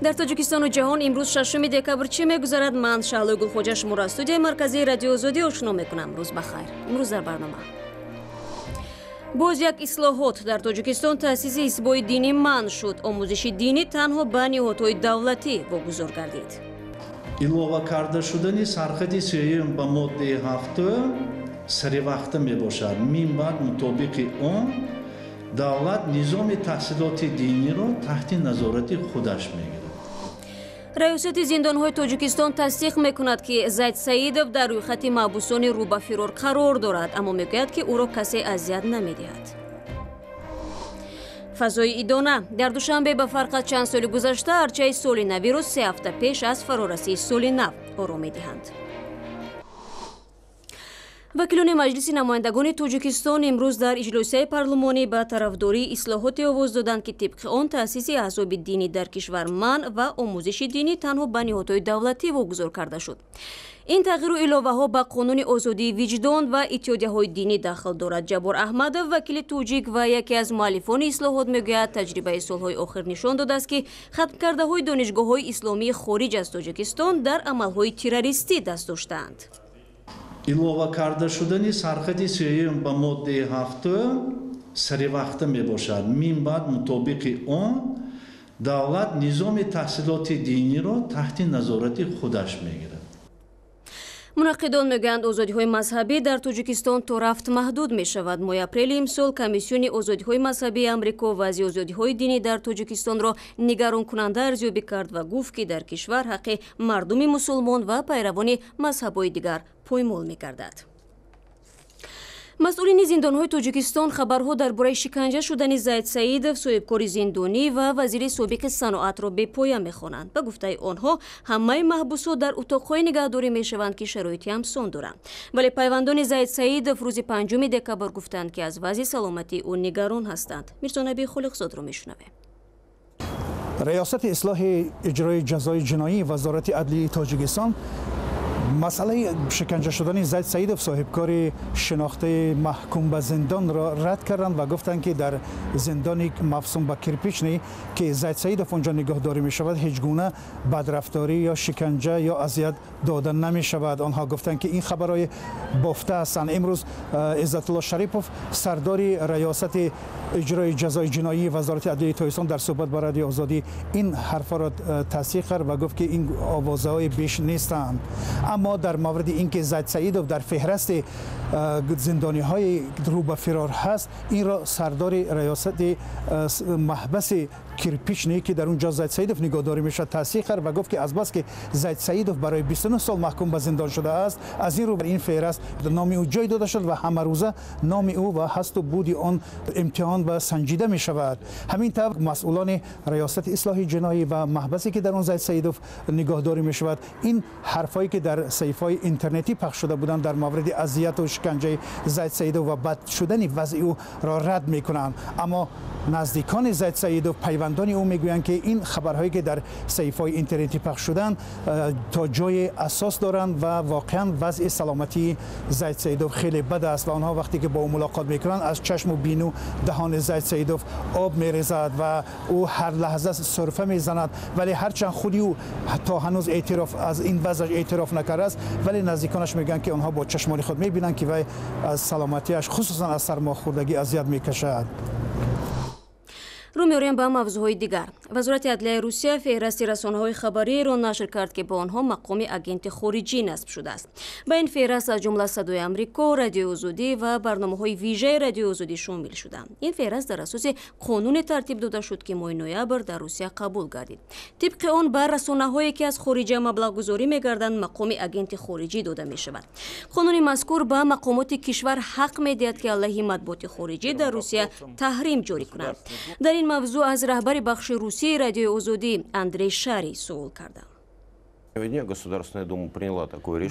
در تاجیکستان و جهان امروز 6 دکبر چه میگذرد؟ من شعله گلخوجه شما را استودیوی مرکزی رادیو آزادی آشنا میکنم. روز بخیر. امروز در برنامه باز یک اصلاحات در تاجیکستان تأسیس حزب‌های دینی منع شد. آموزش دینی تنها به نهادهای دولتی واگذار گردید. илова карда шудани сархати сеюм ба моддаи 7 саривақта мебошад. Минбаъд мутобиқи он давлат низоми таҳсилоти диниро таҳти назорати худаш мегирад. раёсати зиндонҳои тоҷикистон тасдиқ мекунад ки Зайд Саидов дар рӯйхати маҳбусони рӯ ба фирор қарор дорад, аммо мегӯяд ки ӯро касе азият намедиҳад. фазои идона дар душанбе ба фарқ аз чанд соли гузашта арчаи соли навиро 3 ҳафта пеш аз фарорасии соли нав ором медиҳанд. вакилони маҷлиси намояндагони тоҷикистон имрӯз дар иҷлосияи парлумонӣ ба тарафдории ислоҳоте овоз доданд ки тибқи он таъсиси аҳзоби динӣ дар кишвар манъ ва омӯзиши динӣ танҳо ба ниҳодҳои давлатӣ вогузор карда шуд. ин тағйиру иловаҳо ба қонуни озодии виҷдон ва иттиҳодияҳои динӣ дахл дорад. ҷабор аҳмадов, вакили тоҷик ва яке аз муаллифони ислоҳот, мегӯяд таҷрибаи солҳои охир нишон додааст ки хатмкардаҳои донишгоҳҳои исломии хориҷ аз Тоҷикистон дар амалҳои террористӣ даст доштаанд. илова карда шудани сархати сеюм ба моддаи 7 саривақта мебошад. Минбаъд мутобиқи он давлат низоми таҳсилоти диниро таҳти назорати худаш мегирад. мунаққидон мегӯянд озодиҳои мазҳабӣ дар Тоҷикистон то рафт маҳдуд мешавад. моҳи апрели имсол комиссиони озодиҳои мазҳабии Амрико вазъи озодиҳои динӣ дар Тоҷикистонро нигаронкунанда арзёбӣ кард ва гуфт ки дар кишвар ҳаққи мардуми мусулмон ва пайравони мазҳабҳои дигар поймол мегардад. масъулини зиндонҳои Тоҷикистон хабарҳо дар бораи шиканҷа шудани Зайд Саидов, соҳибкори зиндонӣ ва вазири собиқи саноатро бепоя мехонанд. ба гуфтаи онҳо ҳамаи маҳбусот дар утоқҳое нигаҳдорӣ мешаванд ки шароити ҳамсон доранд. вале пайвандони Зайд Саидов рӯзи 5 декабр гуфтанд ки аз вазъи саломатии ӯ нигарон ҳастанд. мирзонабии Холиқзодро мешунавем. риёсати ислоҳи иҷрои ҷазои ҷиноӣ вазорати адлии Тоҷикистон масъалаи шиканҷа шудани Зайд Саидов, соҳибкори шинохтаи маҳкум ба зиндонро рад карданд ва гуфтанд ки дар зиндони мафсум ба кирпични ки Зайд Саидов онҷо нигоҳдорӣ мешавад ҳеҷ гуна бадрафторӣ ё шиканҷа ё азият дода намешавад. онҳо гуфтанд ки ин хабарҳои бофта ҳастанд. имрӯз Иззатулло Шарипов, сардори раёсати иҷрои ҷазои ҷиноии вазорати адлияи Тоҷикистон, дар суҳбат ба радиои Озодӣ ин ҳарфаро тасдиқ кард ва гуфт ки ин овозаҳои беш нестанд. аммо дар мавриди ин ки Зайд Саидов дар феҳрасти зиндониҳои рӯ ба фирор ҳаст, инро сардори раёсати маҳбаси кирпични ки дар унҷо Зайд Саидов нигоҳдорӣ мешавад тасдиқ кард ва гуфт ки азбас ки Зайд Саидов барои 29 сол маҳкум ба зиндон шудааст, аз ин рӯ бар ин феҳраст номи ӯ ҷой дода шуд ва ҳамарӯза номи ӯ ва ҳасту буди он имтиҳон ва санҷида мешавад. ҳамин тавр масъулони раёсати ислоҳи ҷиноӣ ва маҳбасе ки дар он Зайд Саидов нигоҳдорӣ мешавад, ин ҳарфҳое ки дар саҳифаҳои интернетӣ пахш шуда буданд дар мавриди азияту шиканҷаи Зайд Саидов ва бад шудани вазъи ӯро рад мекунанд. аммо наздикони Зайд Саидов, пайвандони ӯ мегӯянд ки ин хабарҳое ки дар саҳифаҳои интернетӣ пахш шуданд то ҷои асос доранд ва воқеан вазъи саломатии Зайд Саидов хеле бад аст ва онҳо вақте ки бо ӯ мулоқот мекунанд аз чашму бину даҳони Зайд Саидов об мерезад ва ӯ ҳар лаҳза сурфа мезанад. вале ҳарчанд худи ӯ то ҳанӯз эътироф аз ин вазъаш эътироф накардааст, вале наздиконаш мегӯянд ки онҳо бо чашмони худ мебинанд ки вай аз саломатиаш хусусан аз сармохӯрдагӣ азият мекашад. рӯ меорем ба мавзӯъҳои дигар. вазорати адлияи Русия феҳрасти расонаҳои хабариеро нашр кард ки бо онҳо мақоми агенти хориҷӣ насб шудааст. ба ин феҳраст аз ҷумла Садои Амрико, Радиои Озодӣ ва барномаҳои вижаи Радиои Озодӣ шомил шуданд. ин феҳраст дар асоси қонуне тартиб дода шуд ки моҳи ноябр дар Русия қабул гардид. тибқи он ба расонаҳое ки аз хориҷа маблағгузорӣ мегарданд мақоми агенти хориҷӣ дода мешавад. қонуни мазкур ба мақомоти кишвар ҳақ медиҳад ки алайҳи матбуоти хориҷӣ дар Русия таҳрим ҷорӣ кунанд. дар ин мавзӯъ аз раҳбари бахши русияи Радиои Озодӣ Андрей Шарий суол кардам.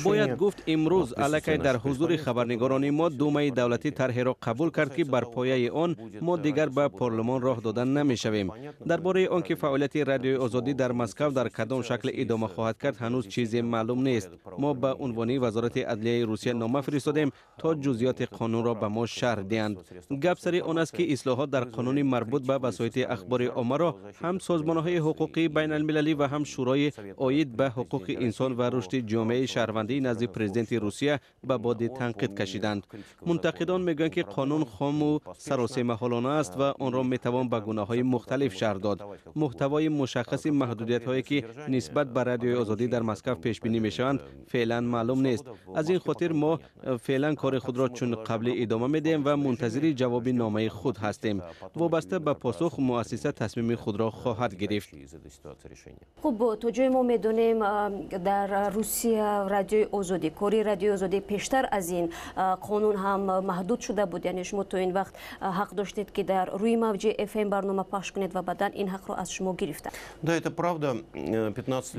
باید گفت امروز الکی در حضور خبرنگاران ما دومای دولتی طرحی را قبول کرد که بر پایه آن ما دیگر به پارلمان راه دادن نمی‌شویم. درباره آنکه فعالیت رادیوی آزادی در مسکو در کدام شکل ادامه خواهد کرد هنوز چیزی معلوم نیست. ما به عنوان وزارت عدلیه روسیه نامه فرستادیم تا جزئیات قانون را به ما شرح دهند. گپ سر آن است که اصلاحات در قانون مربوط به وسایط اخبار عامه را هم سازمان‌های حقوقی بین المللی و هم شورای عاید به حقوق انسان و رشد جامعه شهروندی نزد پرزیدنت روسیه به باد تنقید کشیدند. منتقدان میگویند که قانون خام و سراسر محالانه است و آن را میتوان به گناه‌های مختلف شرح داد. محتوای مشخص محدودیت‌هایی که نسبت به رادیوی آزادی در مسکو پیش بینی میشوند فعلا معلوم نیست. از این خاطر ما فعلا کار خود را چون قبل ادامه میدیم و منتظر جواب نامه خود هستیم. وابسته به پاسخ مؤسسه تصمیم خود را خواهد گرفت. خب تا جای ما میدونیم در روسیه رادیوی آزادی، کاری رادیوی آزادی پیشتر از این قانون هم محدود شده بود. یعنی شما تو این وقت حق داشتید که در روی موج اف ام برنامه پخش کنید و بعداً این حق را از شما گرفتند.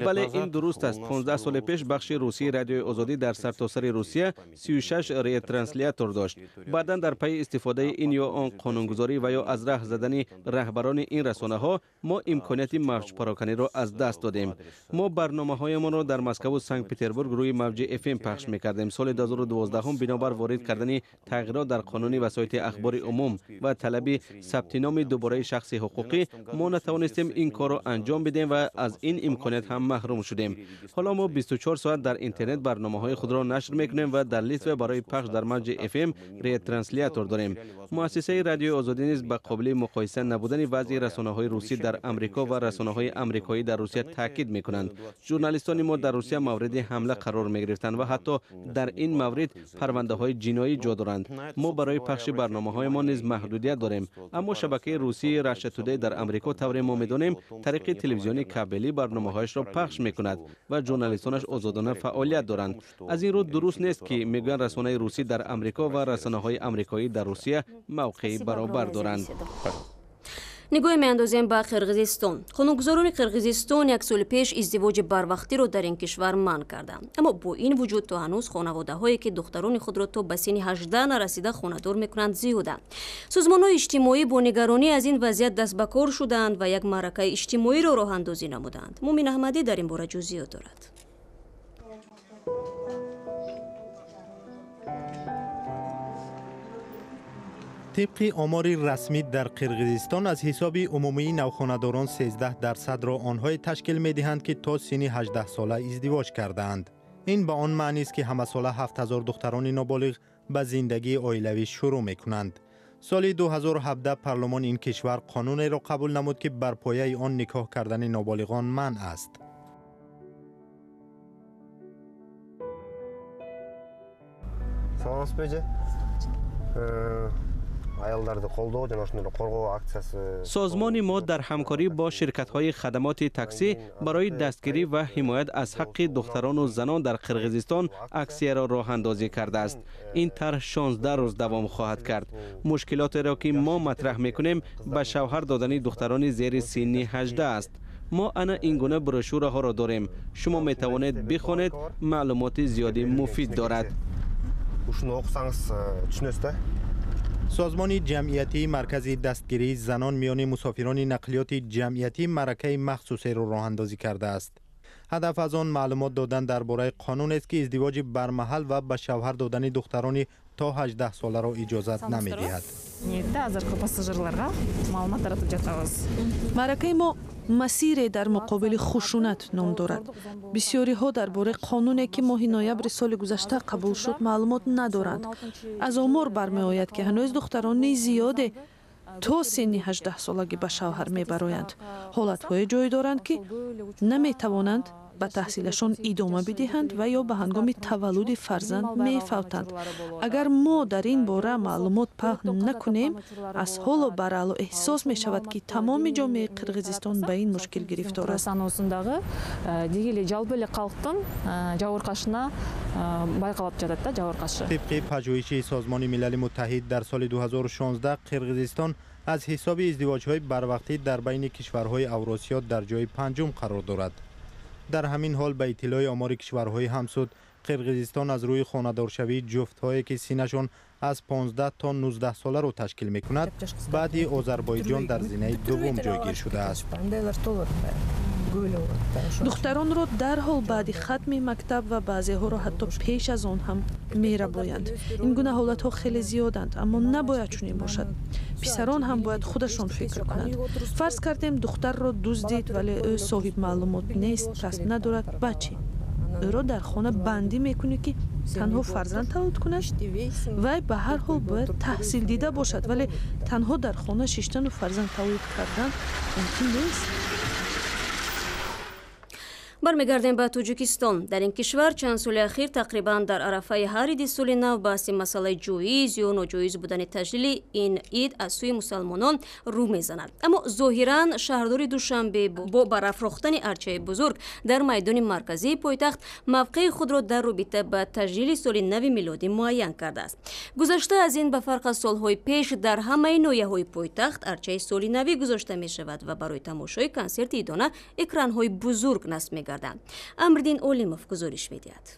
بله این درست است. 15 سال پیش بخش روسی رادیوی آزادی در سرتاسر روسیه 36 ریترانسلیاتور داشت. بعداً در پی استفاده این یا آن قانونگذاری و یا از راه زدن رهبران این رسانه ها ما امکانیت موج پراکنی را از دست دادیم. ما برنامه‌هایمان را در مسکو و سنت پترزبورگ روی موج اف ام پخش می‌کردیم. سال 2012 هم بنابر وارد کردن تغییرات در قانون وسایط اخبار عموم و طلب ثبت نام دوباره شخص حقوقی ما نتوانستیم این کار را انجام بدیم و از این امکانیت هم محروم شدیم. حالا ما 24 ساعت در اینترنت برنامه‌های خود را نشر می‌کنیم و در لیست برای پخش در موج اف ام ریترانسلیاتور داریم. مؤسسه رادیوی آزادی نیز به قابل مقایسه نبودن وضع رسانه‌های روسی در آمریکا و رسانه‌های آمریکایی در روسیه تاکید می‌کنند. ژورنالیستان ما در روسیه مورد حمله قرار می‌گرفتند و حتی در این مورد پرونده‌های جنایی جا دارند. ما برای پخش برنامه‌های ما نیز محدودیت داریم، اما شبکه روسی راشا تودی در آمریکا طور ما می‌دانیم طریق تلویزیونی کابلی برنامه‌هایش را پخش می‌کند و ژورنالیستانش آزادانه فعالیت دارند. از این رو درست نیست که میگویند رسانه‌های روسی در آمریکا و رسانه‌های آمریکایی در روسیه موقعی برابر دارند. نگاه میاندازیم به قرقیزستان. قانونگذاران قرقیزستان یک سال پیش ازدواج بروقتی را در این کشور منع کردند. اما با این وجود تا هنوز خانواده هایی که دختران خود را تا به سن 18 نرسیده خانه‌دار میکنند زیادند. سازمان‌های اجتماعی با نگرانی از این وضعیت دست به کار شدند و یک معرکه اجتماعی را راه اندازی نمودند. مومن احمدی در این باره جزئیات دارد. طبق آمار رسمی در قرقیزستان از حساب عمومی نوخانه‌داران 13% را آنهای تشکیل می‌دهند که تا سن 18 ساله ازدواج کردند. این به آن معنی است که همه ساله 7000 دختران نابالغ به زندگی عائلوی شروع می‌کنند. سال 2017 پارلمان این کشور قانونی را قبول نمود که بر پایه آن نکاح کردن نابالغان منع است. سازمان ما در همکاری با شرکت‌های خدمات تاکسی برای دستگیری و حمایت از حق دختران و زنان در قرقیزستان اکسیه را راه اندازی کرده است. این طرح 16 روز دوام خواهد کرد. مشکلات را که ما مطرح می‌کنیم به شوهر دادن دختران زیر سن 18 است. ما انا این گونه بروشورها را داریم. شما می توانید بخوانید، معلومات زیادی مفید دارد. سازمان جمعیتی مرکزی دستگیری زنان میان مسافران نقلیات جمعیتی معرکه مخصوصی را راه اندازی کرده است. هدف از آن معلومات دادن درباره قانون است که ازدواج برمحل و به شوهر دادن دختران تا 18 ساله را اجازت نمی‌دهد. معرکه ما مسیر در مقابل خشونت نام دارد. بسیاری ها درباره قانونی که ماه نوامبر سال گذشته قبول شد معلومات ندارند. از آمار برمی آید که هنوز دختران زیاد تا سن 18 سالگی به شوهر میبرایند. حالت های جای دارند که نمی توانند به تحصیلشان ادامه بدهند و یا به هنگام تولد فرزند میفوتند. اگر ما در این باره معلومات پخش نکنیم، از حال برالو احساس می شود که تمام جامعه قرقیزستان به این مشکل گرفتار است. طبق پژوهش سازمان ملل متحد در سال 2016 قرقیزستان از حساب ازدواج‌های بروقتی در بین کشورهای اوراسیا در جای پنجم قرار دارد. در همین حال به اطلاع آمار کشورهای همسود قرقیزستان از روی خانه‌دارشوی جفت‌هایی که سینه‌شان از 15 تا 19 ساله را تشکیل می‌کند بعد آذربایجان در زینه دوم جایگیر شده است. دختران را در حال بعد ختم مکتب و بعضی‌ها را حتی پیش از آن هم می‌ربایند. این گونه حالت‌ها خیلی زیادند، اما نباید چنین باشد. پسران هم باید خودشان فکر کنند. فرض کردیم دختر را دزدید ولی او صاحب معلومات نیست، کسب ندارد، بچه او را در خانه بندی میکنه که تنها فرزند تولد کند. وی به هر حال باید تحصیل دیده باشد، ولی تنها در خانه شیشتن و فرزند تولد کردن ممکن نیست. برمیگردیم به توجیکستان. در این کشور چند سال اخیر تقریبا در عرفه هر عید سال نو بحث مسئله جایز یا ناجایز بودن تجلیل این عید از سوی مسلمانان رو میزند. اما ظاهرا شهردار دوشنبه با برافروختن ارچه بزرگ در میدان مرکزی پایتخت موقع خود را در رابطه با تجلیل سال نو میلادی معین کرده است. گذشته از این به فرق از سالهای پیش در همه ناحیه‌های پایتخت ارچه سال نو گذاشته می شود و برای تماشای کنسرت عیدانه اکران‌های بزرگ نصب می امردین اولیموف گزارش می‌دهد.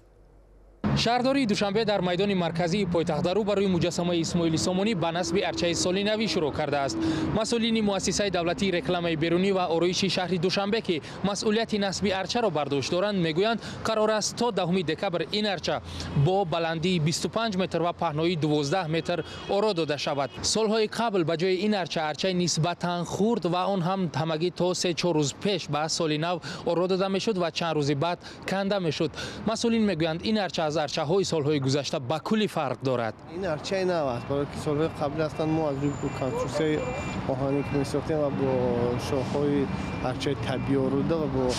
شهرداری دوشنبه در میدان مرکزی پایتخت رو برای مجسمه اسماعیل سامانی به نصب ارچه سال نو شروع کرده است. مسئولین مؤسسه دولتی رکلام بیرونی و آرایشی شهر دوشنبه که مسئولیت نصب ارچه را بر دوش دارند میگویند قرار است تا 10 دکبر این ارچه با بلندی 25 متر و پهنایی 12 متر آرا داده شود. سالهای قبل به جای این ارچه نسبتاً خرد و آن هم همگی تا 3-4 روز پیش به سال نو آرا داده میشد و چند روز بعد کنده میشد. مسئولین میگویند این ارچه از ارچه های سالهای گذشته با کلی فرق دارد. این ارچه نو است، برای که سالهای قبل هستند ما از روی کنسترکسیون آهنی که می‌ساختیم و با شاخه‌های ارچه طبیعی آورده و با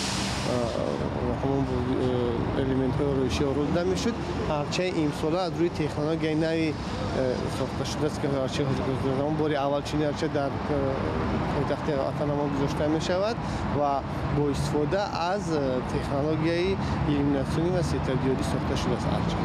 همون الیمنت‌های آرایشی آورده میشد. ارچه این ساله از روی تکنولوژی نوی ساخته شده است که ارچه زمان باری اول چنین ارچه در پایتخت وطن ما گذاشته می‌شود و با استفاده از تکنولوژی ایلومیناسیونی و ستادیاری ساخته شده است.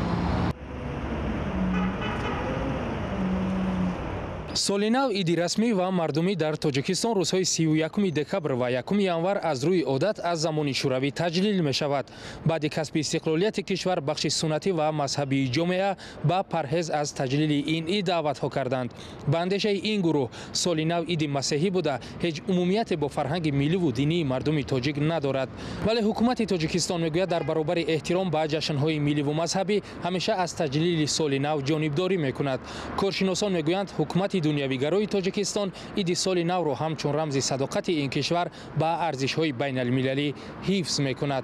سال نو عید رسمی و مردمی در تاجیکستان روزهای 31 دکبر و 1 ینور از روی عادت از زمان شوروی تجلیل می شود. بعد کسب استقلالیت کشور بخش سنتی و مذهبی جامعه با پرهیز از تجلیل این عید دعوت ها کردند. به اندیشه این گروه سال نو عید مسیحی بوده هیچ عمومیت با فرهنگ ملی و دینی مردم تاجیک ندارد. ولی حکومت تاجیکستان میگوید در برابر احترام به جشن‌های ملی و مذهبی همیشه از تجلیل سال نو جانبداری میکند. کارشناسان میگویند حکومت دنیویگرای تاجیکستان عید سال نو را همچون رمز صداقت این کشور به ارزش‌های بین‌المللی حفظ می‌کند.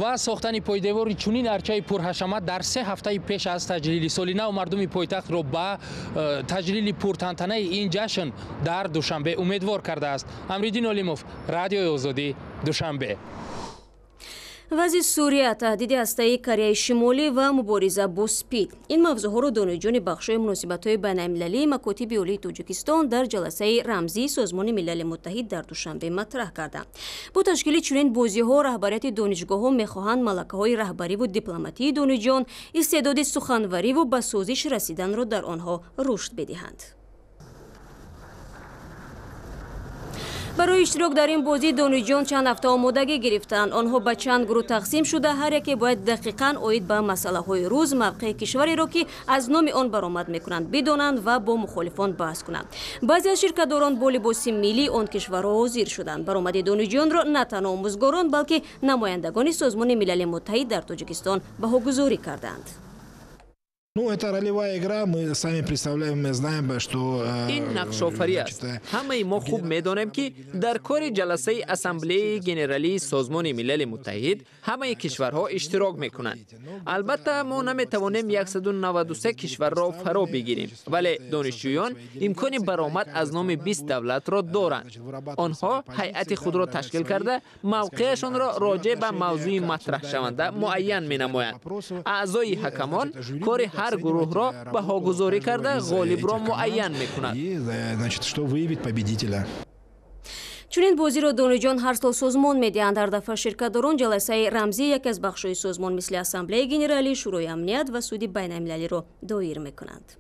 و ساختن پایدیوار چنین ارچه پرحشمت در 3 هفته پیش از تجلیل سال نو مردم پایتخت را به تجلیل پرتنطنه این جشن در دوشنبه امیدوار کرده است. امردین اولیموف، رادیو آزادی، دوشنبه. وضع سوریه، تهدید هسته‌ای کره شمالی و مبارزه با سپید. این موضوعها را دانشجویان بخش‌های مناسبت‌های بین‌المللی مکاتب عالی تاجیکستان در جلسه رمزی سازمان ملل متحد در دوشنبه مطرح کردند. با تشکیل چنین بازی‌ها رهبریت دانشگاه‌ها می‌خواهند ملکه‌های رهبری و دیپلماتی دانشجویان استعداد سخنوری و به سازش رسیدن را در آنها رشد بدهند. برای اشتراک در این بازی دانشجویان چند هفته آمادگی گرفتند. آنها به چند گروه تقسیم شده هر یکی باید دقیقاً آید به مسئله‌های روز موقع کشوری را که از نام آن برآمد می‌کنند بدانند و با مخالفان بحث کنند. بعضی از شرکت‌داران با لباس ملی آن کشورها حاضر شدند. برآمد دانشجویان را نه تنها آموزگاران بلکه نمایندگان سازمان ملل متحد در تاجیکستان بهاگذاری کردند. این نقش‌آفری است. همه ما خوب می‌دانیم که در کار جلسه اسامبله ژنرالی سازمان ملل متحد همه کشورها اشتراک می‌کنند. البته ما نمی‌توانیم 193 کشور را فرا بگیریم، ولی دانشجویان امکان برآمد از نام 20 دولت را دارند. آنها هیئت خود را تشکیل کرده موقعشان را راجع به موضوع مطرح شونده معین می‌نمایند. اعضای حکمان کار هر گروه را بهاگذاری کرده غالب را معین می‌کند. چنین بازی را دانشجویان هر سال سازمان می‌دهند. در دفعه شرکت‌داران جلسه رمزی یک از بخش‌های سازمان مثل اسامبله ژنرالی، شورای امنیت و سود بین‌المللی را دایر می‌کنند.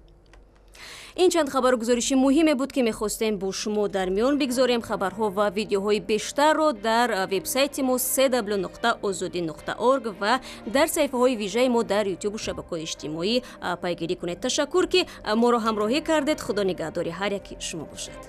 ин чанд хабаргузориши муҳиме буд ки мехостем бо шумо дар миён бигзорем. Хабарҳо ва видеоҳои бештарро дар вебсайти мо www.ozodi.org ва дар саҳифаҳои вижаи мо дар ютубу шабакаҳои иҷтимоӣ пайгирӣ кунед. Ташаккур ки моро ҳамроҳӣ кардед. худо нигаҳдори ҳар яки шумо бошад.